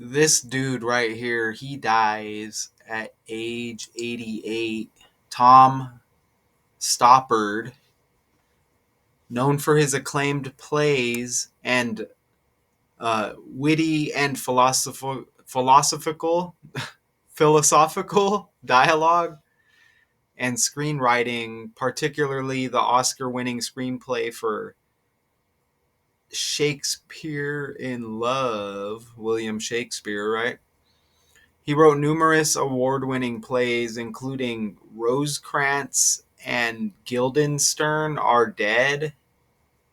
This dude right here, he dies at age 88. Tom Stoppard, known for his acclaimed plays and witty and philosophical dialogue and screenwriting, particularly the Oscar-winning screenplay for Shakespeare in Love, William Shakespeare, right? He wrote numerous award-winning plays, including Rosecrans and Guildenstern Are Dead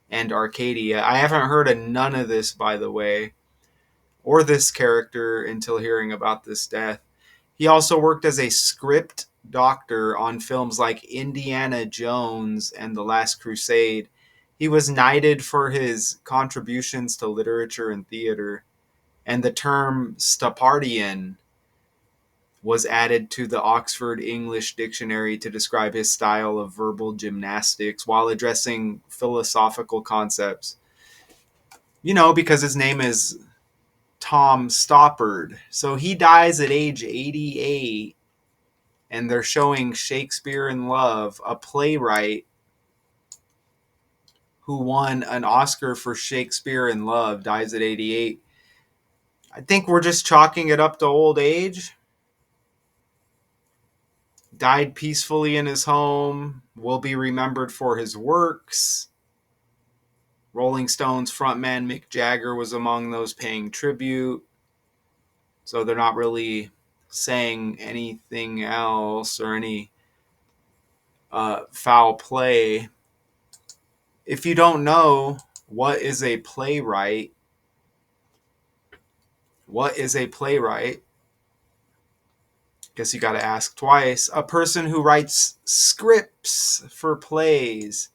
and Arcadia. I haven't heard of none of this, by the way, or this character until hearing about this death. He also worked as a script doctor on films like Indiana Jones and The Last Crusade. He was knighted for his contributions to literature and theater, and the term Stoppardian was added to the Oxford English Dictionary to describe his style of verbal gymnastics while addressing philosophical concepts. You know, because his name is Tom Stoppard. So he dies at age 88, and they're showing Shakespeare in Love, a playwright who won an Oscar for Shakespeare in Love, dies at 88. I think we're just chalking it up to old age. Died peacefully in his home, will be remembered for his works. Rolling Stones frontman Mick Jagger was among those paying tribute. So they're not really saying anything else or any foul play. If you don't know what is a playwright, Guess you got to ask twice. A person who writes scripts for plays,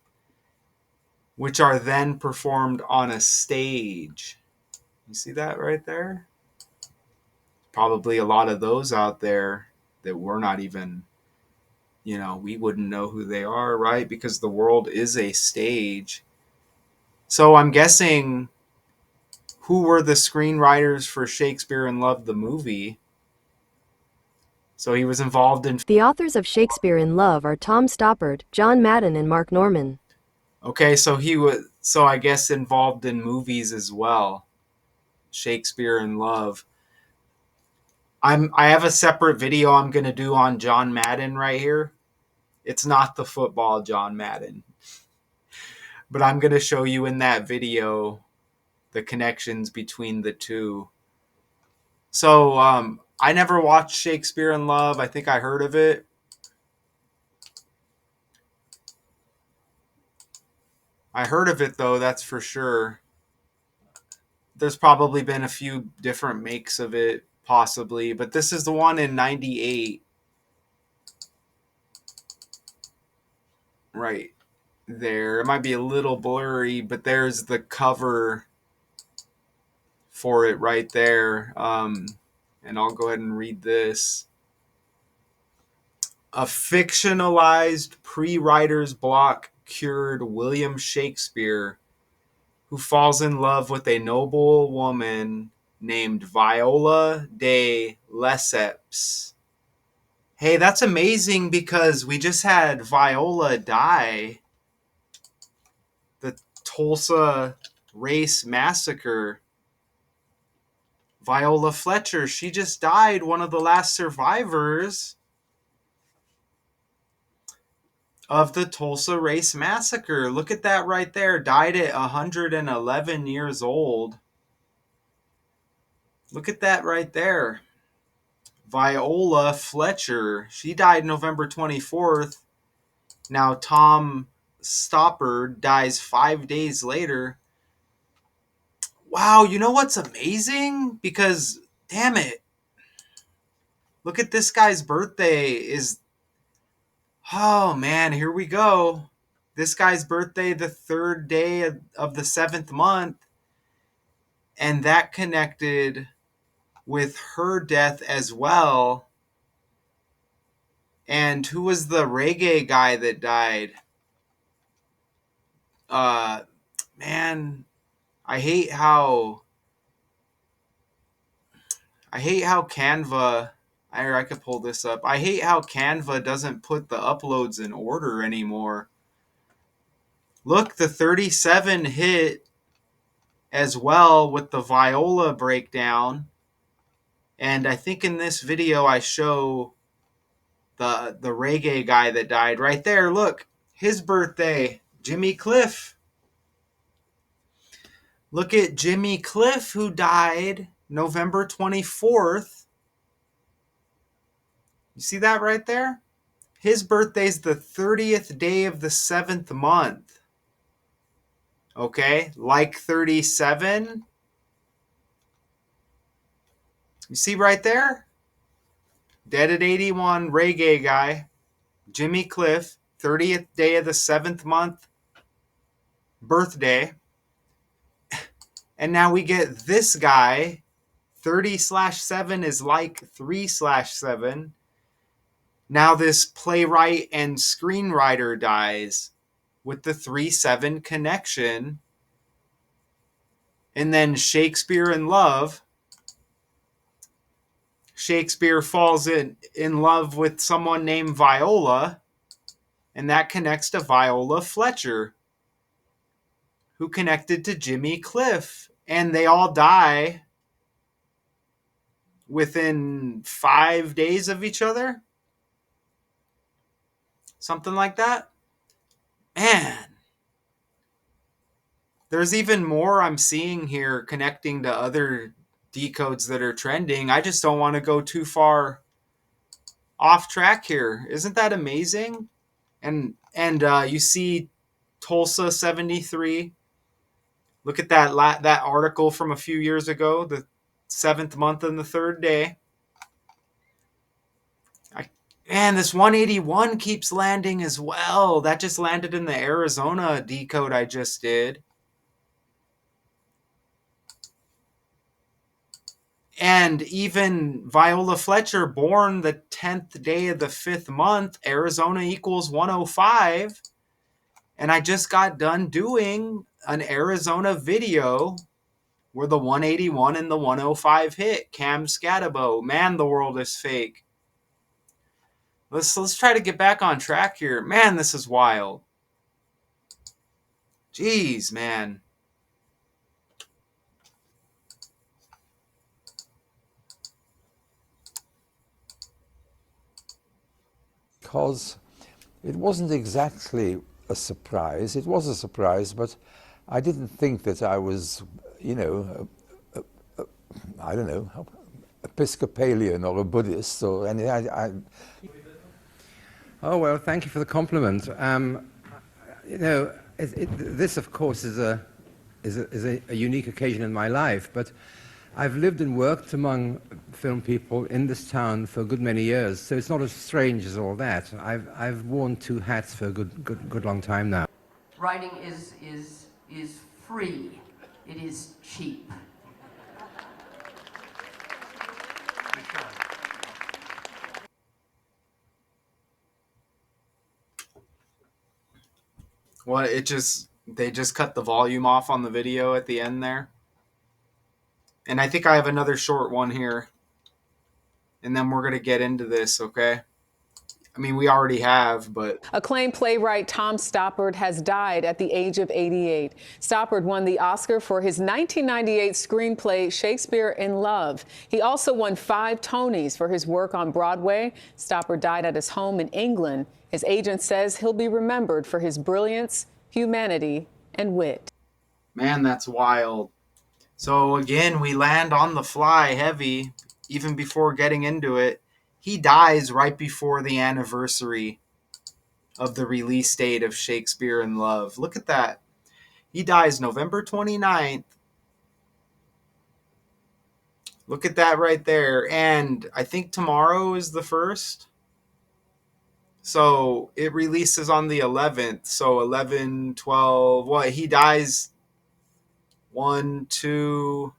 which are then performed on a stage. You see that right there? Probably a lot of those out there that we're not even, we wouldn't know who they are, right? Because the world is a stage. So I'm guessing, who were the screenwriters for Shakespeare in Love, the movie? So he was involved in... The authors of Shakespeare in Love are Tom Stoppard, John Madden, and Mark Norman. Okay, so he was, so I guess involved in movies as well. Shakespeare in Love. I have a separate video I'm going to do on John Madden right here. It's not the football John Madden. But I'm going to show you in that video the connections between the two. So, I never watched Shakespeare in Love. I think I heard of it. I heard of it, though, that's for sure. There's probably been a few different makes of it, possibly. But this is the one in 98. Right there. It might be a little blurry, but there's the cover for it right there. And I'll go ahead and read this. A fictionalized pre-writer's block cured William Shakespeare, who falls in love with a noble woman named Viola de Lesseps. Hey, that's amazing because we just had Viola die. The Tulsa Race Massacre. Viola Fletcher, she just died, one of the last survivors of the Tulsa Race Massacre. Look at that right there. Died at 111 years old. Look at that right there. Viola Fletcher. She died November 24th. Now Tom Stoppard dies 5 days later. Wow, you know what's amazing? Because, damn it, look at this guy's birthday is... Oh, man, here we go. This guy's birthday, the third day of the 7th month. And that connected with her death as well. And who was the reggae guy that died? Man, I hate how I hate how Canva. I could pull this up. I hate how Canva doesn't put the uploads in order anymore. Look, the 37 hit as well with the viola breakdown. And I think in this video I show the reggae guy that died right there. Look, his birthday, Jimmy Cliff. Look at Jimmy Cliff, who died November 24th. You see that right there? His birthday's the 30th day of the 7th month. Okay, like 37. You see right there? Dead at 81, reggae guy, Jimmy Cliff, 30th day of the 7th month, birthday. And now we get this guy, 30/7 is like 3/7. Now this playwright and screenwriter dies with the 3/7 connection. And then Shakespeare in Love. Shakespeare falls in love with someone named Viola, and that connects to Viola Fletcher, who connected to Jimmy Cliff. And they all die within 5 days of each other. Something like that. Man, there's even more I'm seeing here connecting to other decodes that are trending. I just don't want to go too far off track here. Isn't that amazing? And you see Tulsa 73. Look at that article from a few years ago, the 7th month and the 3rd day. And this 181 keeps landing as well. That just landed in the Arizona decode I just did. And even Viola Fletcher, born the 10th day of the 5th month, Arizona equals 105. And I just got done doing an Arizona video where the 181 and the 105 hit. Cam Scatabo. Man, the world is fake. Let's try to get back on track here. Man, this is wild. Jeez, man. Because it wasn't exactly a surprise. It was a surprise, but I didn't think that I was, I don't know, Episcopalian or a Buddhist or anything. Oh, well, thank you for the compliment. This, of course, is a unique occasion in my life, but I've lived and worked among film people in this town for a good many years, so it's not as strange as all that. I've worn two hats for a good long time now. Writing is free. It is cheap. What, they just cut the volume off on the video at the end there. And I think I have another short one here. And then we're going to get into this, okay? I mean, we already have, but... Acclaimed playwright Tom Stoppard has died at the age of 88. Stoppard won the Oscar for his 1998 screenplay Shakespeare in Love. He also won 5 Tonys for his work on Broadway. Stoppard died at his home in England. His agent says he'll be remembered for his brilliance, humanity, and wit. Man, that's wild. So again, we land on the fly heavy, even before getting into it. He dies right before the anniversary of the release date of Shakespeare in Love. Look at that. He dies November 29th. Look at that right there. And I think tomorrow is the 1st. So it releases on the 11th. So 11, 12, what? He dies 1, 2.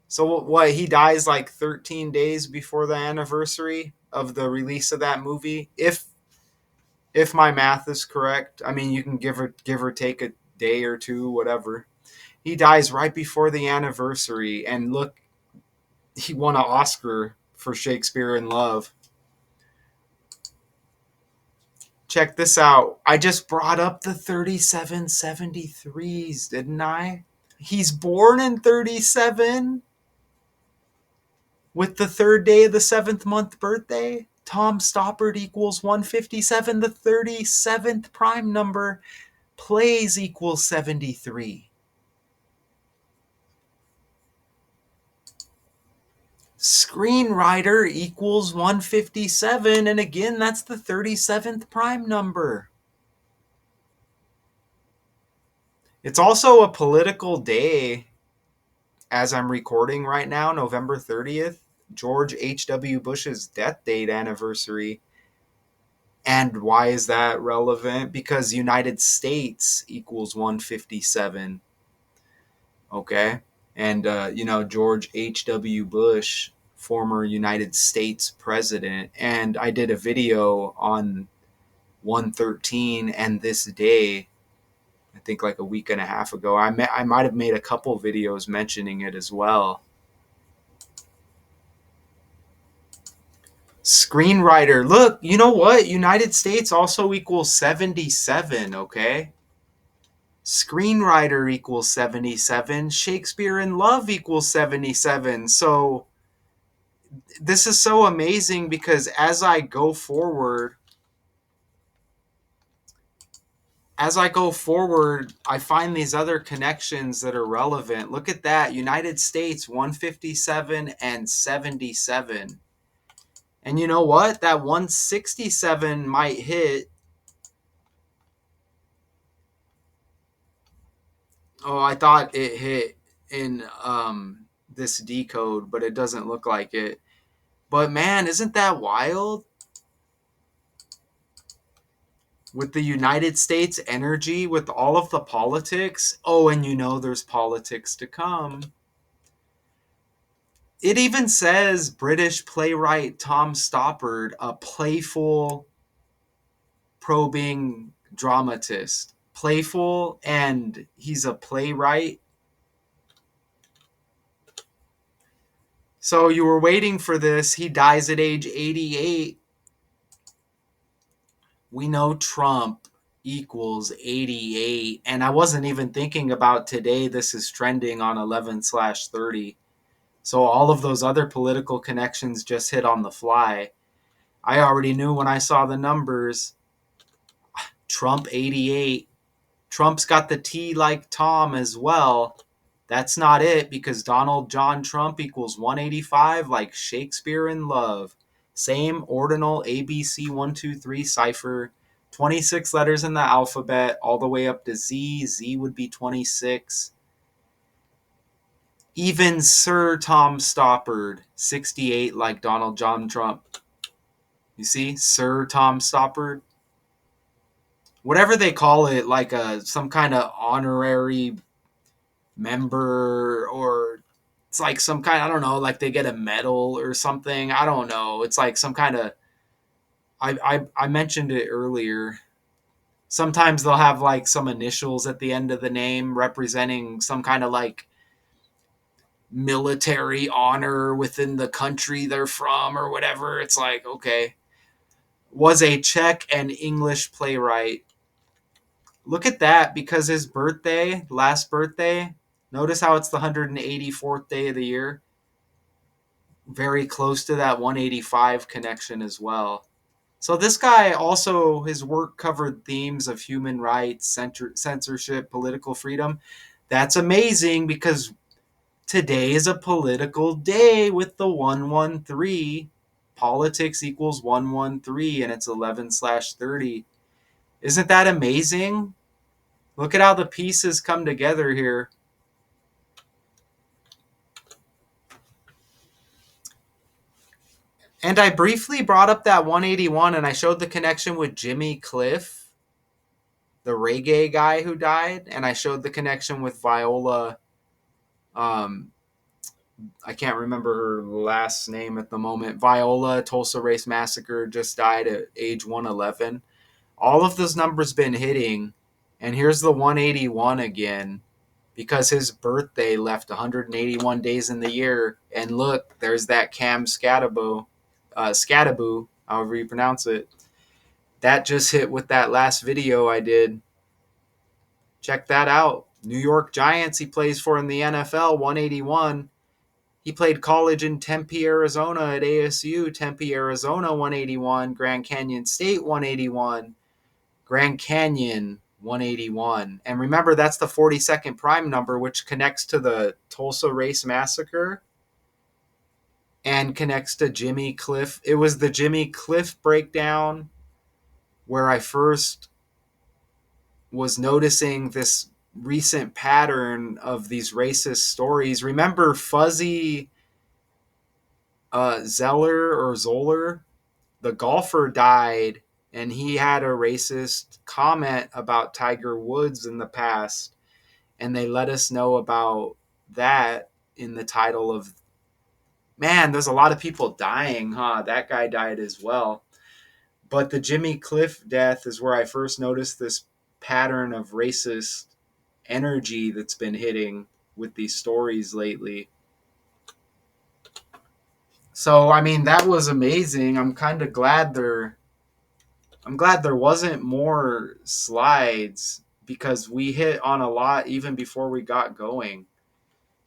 So what? He dies like 13 days before the anniversary of the release of that movie. If my math is correct. I mean, you can give or take a day or two, whatever. He dies right before the anniversary. And look, he won an Oscar for Shakespeare in Love. Check this out. I just brought up the 3773s, didn't I? He's born in 37 with the third day of the 7th month birthday. Tom Stoppard equals 157. The 37th prime number. Plays equals 73. Screenwriter equals 157. And again, that's the 37th prime number. It's also a political day as I'm recording right now, November 30th, George H.W. Bush's death date anniversary. And why is that relevant? Because United States equals 157. Okay. And, George H.W. Bush, former United States president. And I did a video on 113 and this day, I think like a week and a half ago. I might have made a couple videos mentioning it as well. Screenwriter. Look, you know what? United States also equals 77, okay? Screenwriter equals 77. Shakespeare in Love equals 77. So this is so amazing because as I go forward, I find these other connections that are relevant. Look at that. United States 157 and 77. And you know what? That 167 might hit. Oh, I thought it hit in this decode, but it doesn't look like it. But man, isn't that wild? With the United States energy, with all of the politics. Oh, and there's politics to come. It even says British playwright Tom Stoppard, a playful, probing dramatist. Playful, and he's a playwright. So you were waiting for this. He dies at age 88. We know Trump equals 88. And I wasn't even thinking about today. This is trending on 11/30. So all of those other political connections just hit on the fly. I already knew when I saw the numbers. Trump 88. Trump's got the T like Tom as well. That's not it, because Donald John Trump equals 185 like Shakespeare in Love. Same ordinal ABC 123 cipher. 26 letters in the alphabet all the way up to Z. Z would be 26. Even Sir Tom Stoppard, 68 like Donald John Trump. You see? Sir Tom Stoppard. Whatever they call it, like some kind of honorary member, or it's like some kind, I don't know, like they get a medal or something. I don't know. It's like some kind of, I mentioned it earlier. Sometimes they'll have like some initials at the end of the name representing some kind of like military honor within the country they're from or whatever. It's like, okay. Was a Czech and English playwright. Look at that, because his birthday, last birthday, notice how it's the 184th day of the year. Very close to that 185 connection as well. So this guy also, his work covered themes of human rights, censorship, political freedom. That's amazing, because today is a political day with the 113. Politics equals 113, and it's 11/30. Isn't that amazing? Look at how the pieces come together here. And I briefly brought up that 181, and I showed the connection with Jimmy Cliff, the reggae guy who died, and I showed the connection with Viola. I can't remember her last name at the moment. Viola, Tulsa Race Massacre, just died at age 111. All of those numbers been hitting, and here's the 181 again, because his birthday left 181 days in the year. And look, there's that Cam Scattaboo, however you pronounce it. That just hit with that last video I did. Check that out. New York Giants he plays for in the NFL, 181. He played college in Tempe, Arizona at ASU, Tempe, Arizona, 181. Grand Canyon State, 181. Grand Canyon, 181. And remember, that's the 42nd prime number, which connects to the Tulsa Race Massacre and connects to Jimmy Cliff. It was the Jimmy Cliff breakdown where I first was noticing this recent pattern of these racist stories. Remember Fuzzy Zeller or Zoller? The golfer died, and he had a racist comment about Tiger Woods in the past, and they let us know about that in the title of, man, there's a lot of people dying, huh? That guy died as well. But the Jimmy Cliff death is where I first noticed this pattern of racist energy that's been hitting with these stories lately. So, I mean, that was amazing. I'm glad there wasn't more slides because we hit on a lot even before we got going.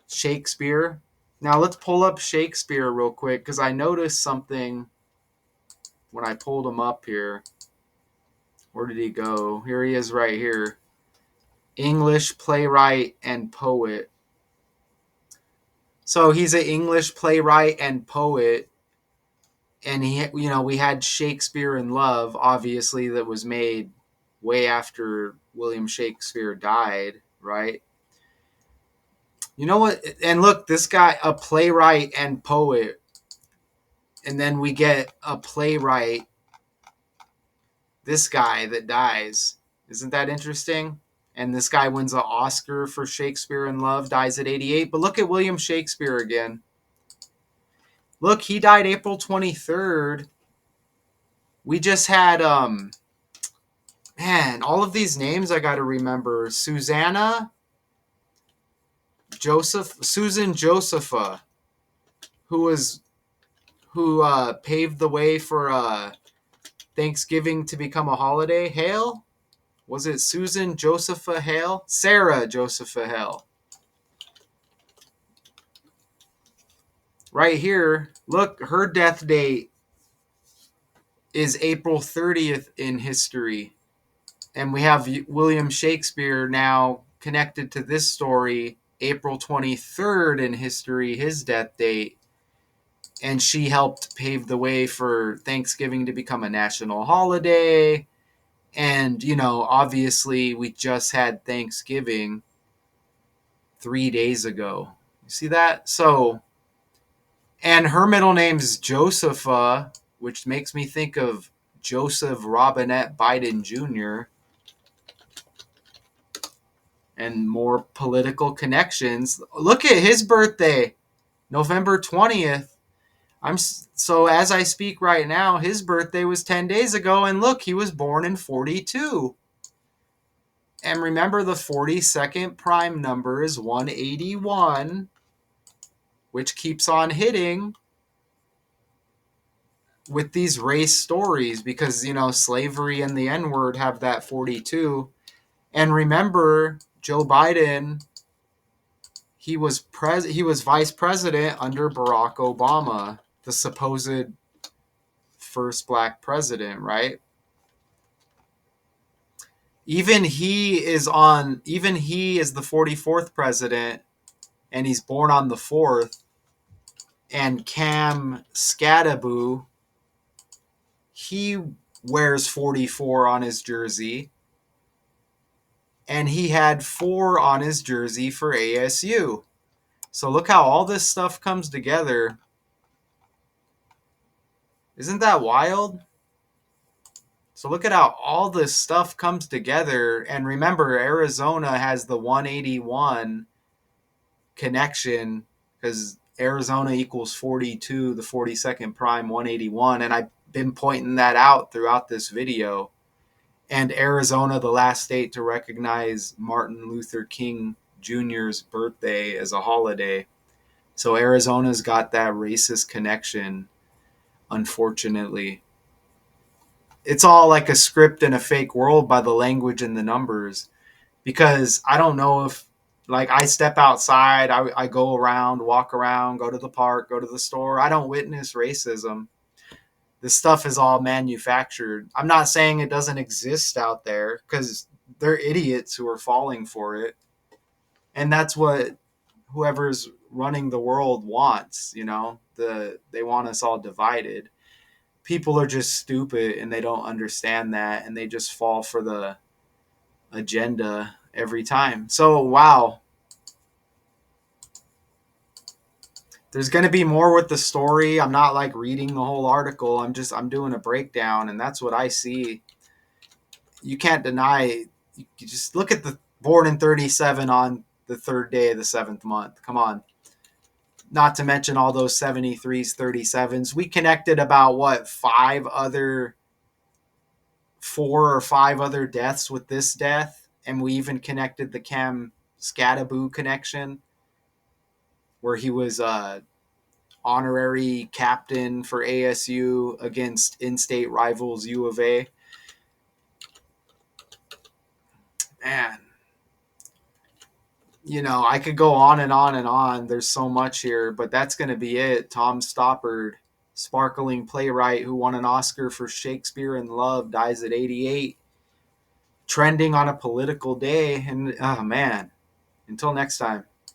Shakespeare. Now let's pull up Shakespeare real quick because I noticed something when I pulled him up here. Where did he go? Here he is right here. English playwright and poet. So he's an English playwright and poet. And we had Shakespeare in Love, obviously, that was made way after William Shakespeare died, right? You know what? And look, this guy, a playwright and poet, and then we get a playwright, this guy that dies. Isn't that interesting? And this guy wins an Oscar for Shakespeare in Love, dies at 88. But look at William Shakespeare again. Look, he died April 23rd. We just had, man, all of these names I got to remember. Susan Josepha, who paved the way for Thanksgiving to become a holiday. Hale? Was it Susan Josepha Hale? Sarah Josepha Hale. Right here, look, her death date is April 30th in history. And we have William Shakespeare now connected to this story, April 23rd in history, his death date. And she helped pave the way for Thanksgiving to become a national holiday. And, obviously we just had Thanksgiving 3 days ago. You see that? So, and her middle name's Josepha, which makes me think of Joseph Robinette Biden Jr. and more political connections. Look at his birthday, November 20th. So as I speak right now, his birthday was 10 days ago, and look, he was born in 42. And remember, the 42nd prime number is 181, which keeps on hitting with these race stories because, slavery and the N-word have that 42. And remember, Joe Biden, he was vice president under Barack Obama, the supposed first black president, right? Even he is the 44th president, and he's born on the 4th. And Cam Scattaboo, he wears 44 on his jersey, and he had 4 on his jersey for ASU. So look how all this stuff comes together. Isn't that wild? So look at how all this stuff comes together. And remember, Arizona has the 181 connection because Arizona equals 42, the 42nd prime, 181. And I've been pointing that out throughout this video. And Arizona, the last state to recognize Martin Luther King Jr.'s birthday as a holiday. So Arizona's got that racist connection, unfortunately. It's all like a script in a fake world by the language and the numbers. Because I don't know if, like, I step outside, I go around, walk around, go to the park, go to the store. I don't witness racism. This stuff is all manufactured. I'm not saying it doesn't exist out there, because they're idiots who are falling for it. And that's what whoever's running the world wants, they want us all divided. People are just stupid and they don't understand that, and they just fall for the agenda every time. So, wow. There's going to be more with the story. I'm not like reading the whole article. I'm doing a breakdown, and that's what I see. You can't deny. You just look at the born in 37 on the third day of the seventh month. Come on. Not to mention all those 73s, 37s. We connected about what, four or five other deaths with this death, and we even connected the Cam Scadaboo connection, where he was honorary captain for ASU against in-state rivals U of A. Man, I could go on and on and on. There's so much here, but that's going to be it. Tom Stoppard, sparkling playwright who won an Oscar for Shakespeare in Love, dies at 88. Trending on a political day. And, oh, man, until next time.